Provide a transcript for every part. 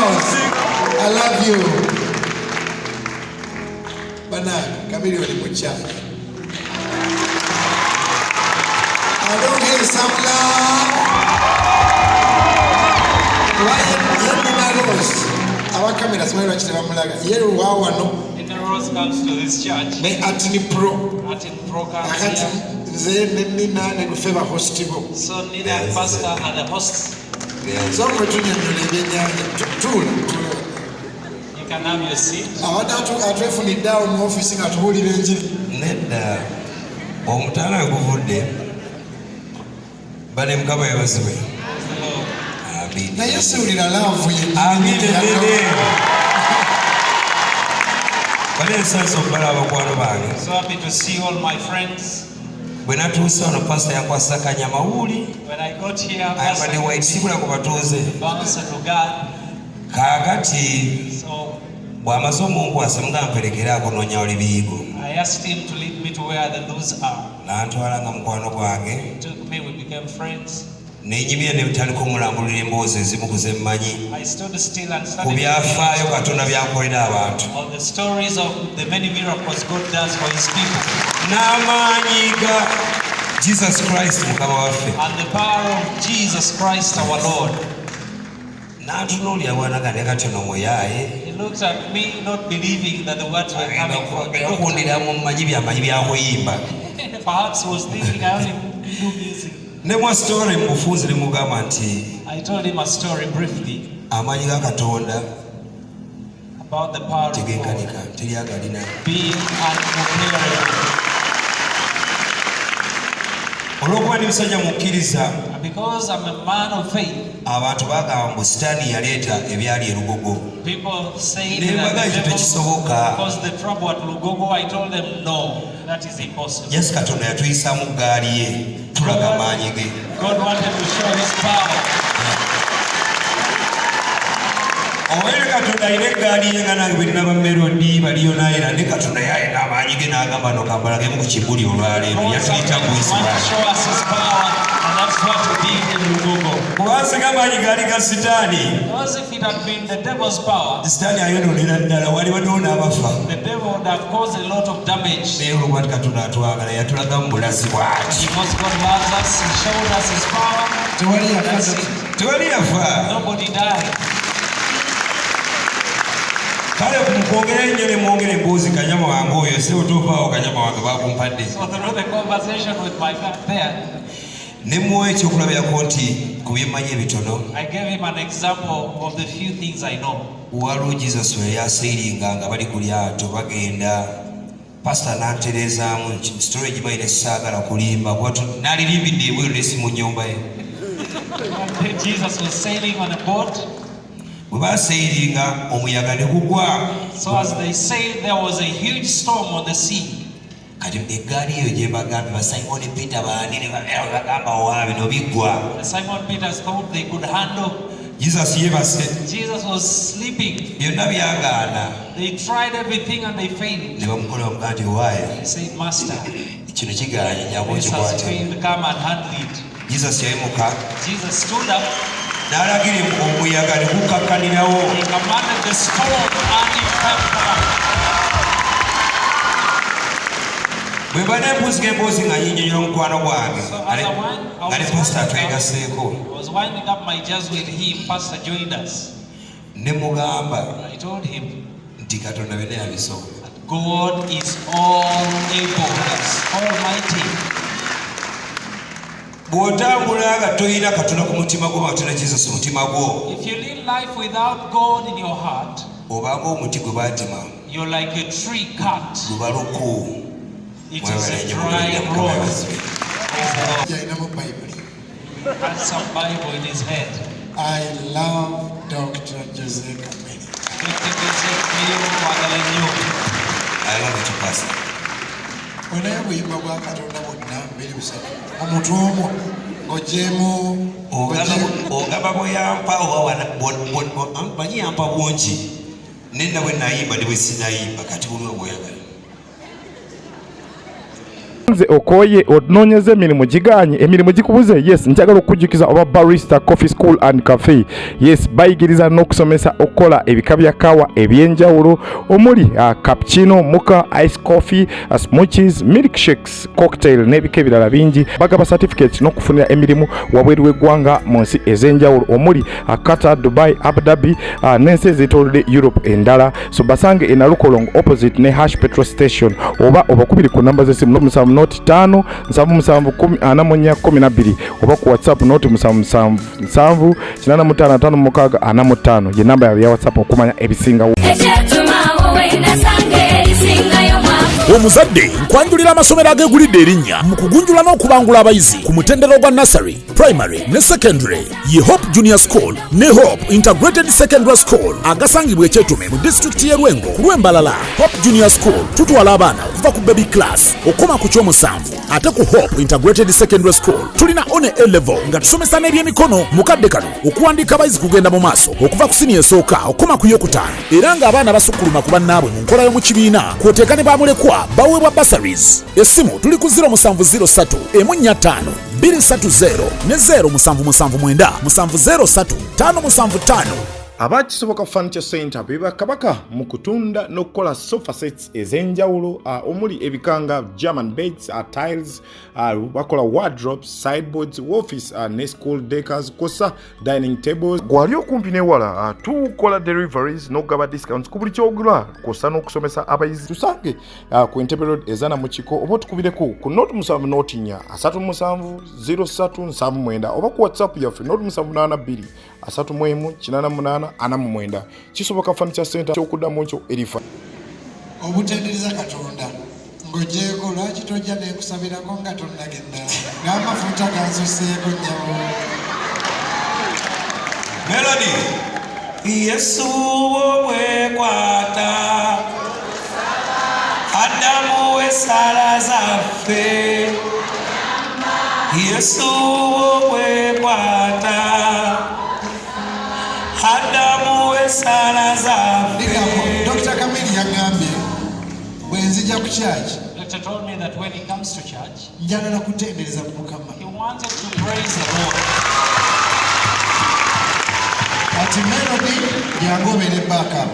applause. I love you. Bana, Chameleon in charge. I don't hear some love. Our camera is very In the rose comes to this church. Atin Pro comes here. So Nina and Pastor are the hosts. You can have your seat. So happy to see all my friends. When I got here, Pastor bounced to God. So I asked him to lead me to where the loose are. He took me, we became friends. I stood still and started all the stories of the many miracles God does for his people. Jesus Christ, and the power of Jesus Christ our Lord. He looks at me not believing that the words were coming from God. Perhaps he was thinking I only do music. I told him a story briefly about the power of God being unprepared. Because I'm a man of faith, people say that because the trouble at Lugogo, I told them no, that is impossible. God wanted to show his power. Because if it had been the devil's power, the devil would have caused a lot of damage. Because God loves us, he showed us his power. Nobody died. So through the conversation with my God there, I gave him an example of the few things I know. Pastor Nanterezamu storage baire sagala kulimba kwatu nalirimbidde ebweru lesi mu nyumba ye. Jesus was sailing on a boat. So as they sailed, there was a huge storm on the sea. Simon Peter thought they could handle. Jesus was sleeping. They tried everything and they failed. He said, Master, this has failed, come and handle it. Jesus stood up. He commanded the storm and it kept down. So as I was winding up my jazz with him, Pastor joined us. I told him that God is all able, is almighty. If you live life without God in your heart, you're like a tree cut. It is a dry rose. And some Bible in his head. I love Dr. Jose Chameleon. I love it, Pastor. When I was in nze okoye ononyeze emirimu giganye emirimu gikubuze yes njagala okujjukiza oba barista coffee school and cafe yes bayigiriza n'okusomesa okukola ebika bya kawa ebyenjawulo omuli cappuccino mocha ice coffee smoothies milkshakes cocktail n'ebika ebirala bingi bagaba certificate n'okufunira emirimu wabweru w'eggwanga mu nsi ez'enjawulo omuli Qatar, Dubai, Abu Dhabi n'ensi ez'etoolodde Europe endala so basange e Nalukolongo opposite ne Hash petrol station oba obakubiri ku namba z'essimu 0705 7710 oba ku WhatsApp 0777 855645 ye namba ya WhatsApp okumanya ebisingawo. Omuzadde nkwanjulira amasomero agegulidde erinnya mu kugunjula n'okubangula abayizi ku mutendera gwa nursery, primary ne secondary ye Hope Junior School ne Hope Integrated Secondary School agasangibwa Ekyetume mu district y'e Lwengo ku Lwembalala. Hope Junior School tutwala abaana okuva ku baby class okoma ku kyomusanvu ate ku Hope Integrated Secondary School tulina one A level nga tusomesa n'ebyemikono mukadde kano okuwandiika abayizi kugenda mu maaso okuva ku siniya esooka okoma ku yokutaano era ng'abaana basukkuluma ku bannaabwe mu nkola y'omu kibiina kwoteeka ne baamulekwa baweebwa bursaries. Essimu tuli ku 0703 145 230 ne 0779 703 575. Abakisoboka Furniture Center beba kabaka mu kutunda n'okukola sofa sets ez'enjawulo omuli ebikanga German beds, tiles, bakola wardrobes, sideboards, office ne school decors kosa dining tables. Gwali okumpi newala tukola deliveries n'ogaba discounts ku buli kyogula kosa n'okusomesa abayizi. Tusange ku Entebbe Road ezana mu kiko oba tukubireko ku note 7 note 4 37 0379 oba ku WhatsApp yaffe note 782 318 89 kisoboka Furniture Center kyokuddamu ekyo erifa obutendereza Katonda ng'ogyeko lwaki tojja neekusabirako nga tonnagenda n'amafuta gansuseeko nyawo Melody Yesu wobwekwata Adamu w'essaala zaffe Yesu wobwekwata Adamu w'essaala zaffe. Dr. Chameleon yagambye bwe nzija ku church. Doctor told me that when he comes to church, njagala kutendereza Mukama. he wanted to praise the Lord. Ati Melody yangobere backup.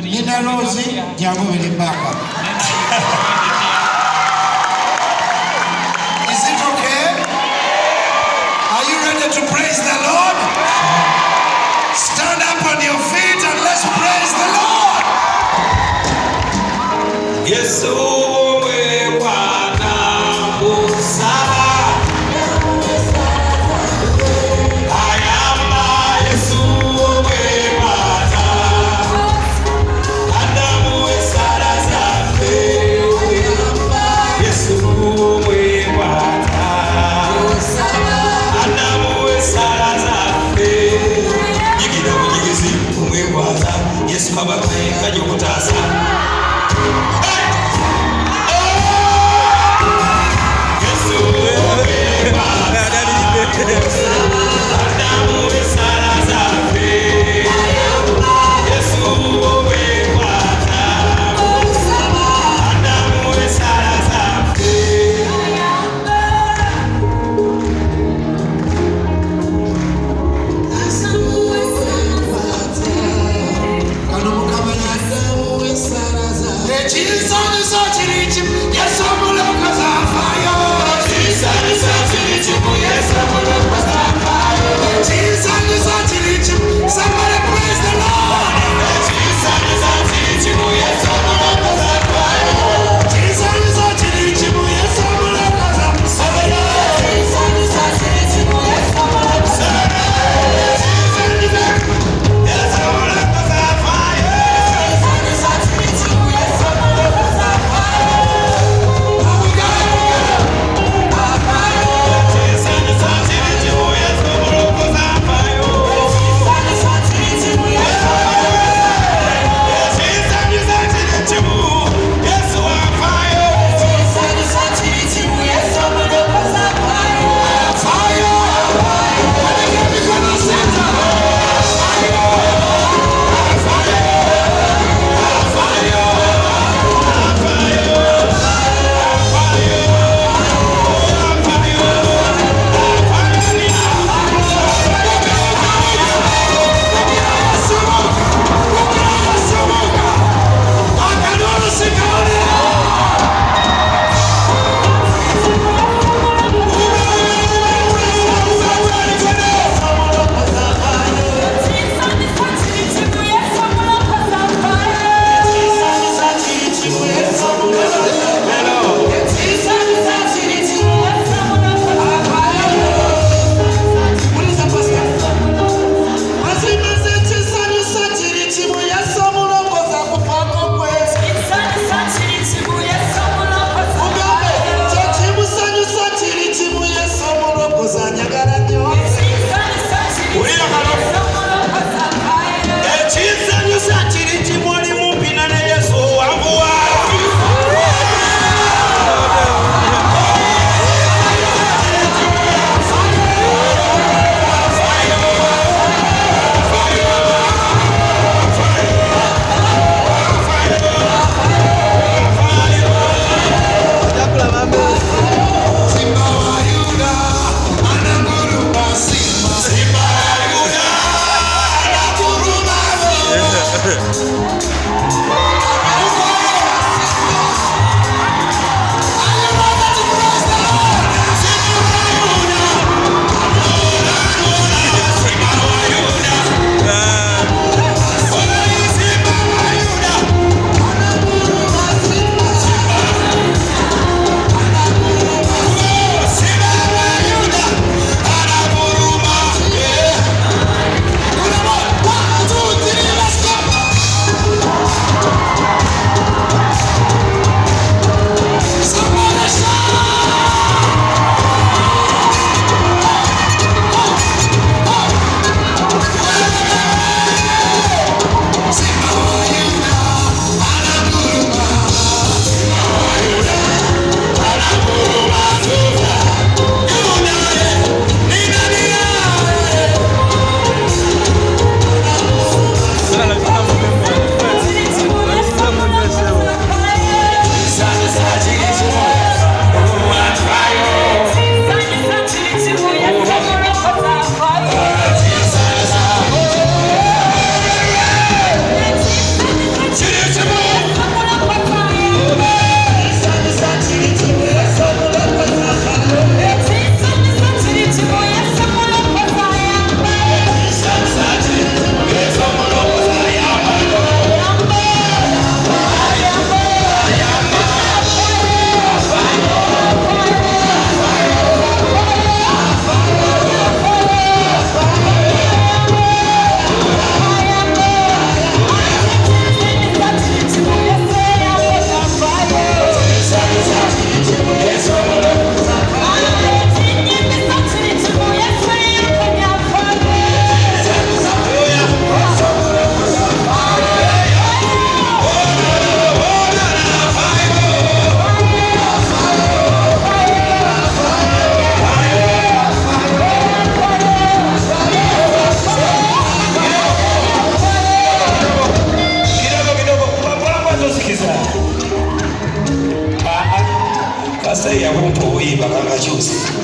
Nina Rose yangobere backup. Is it okay? Are you ready to praise the Lord? Stand up on your feet and let's praise the Lord. Yesu wobwekwata busala ayamba Yesu wobwekwata Adamu w'essaala zaffe Yesu wobwekwata Adamu w'essaala zaffe yigira bunyigezi umwekwata Yesu kabaka kajja okutaasa Somebody praise the Lord. Say I won't believe I'm gonna choose.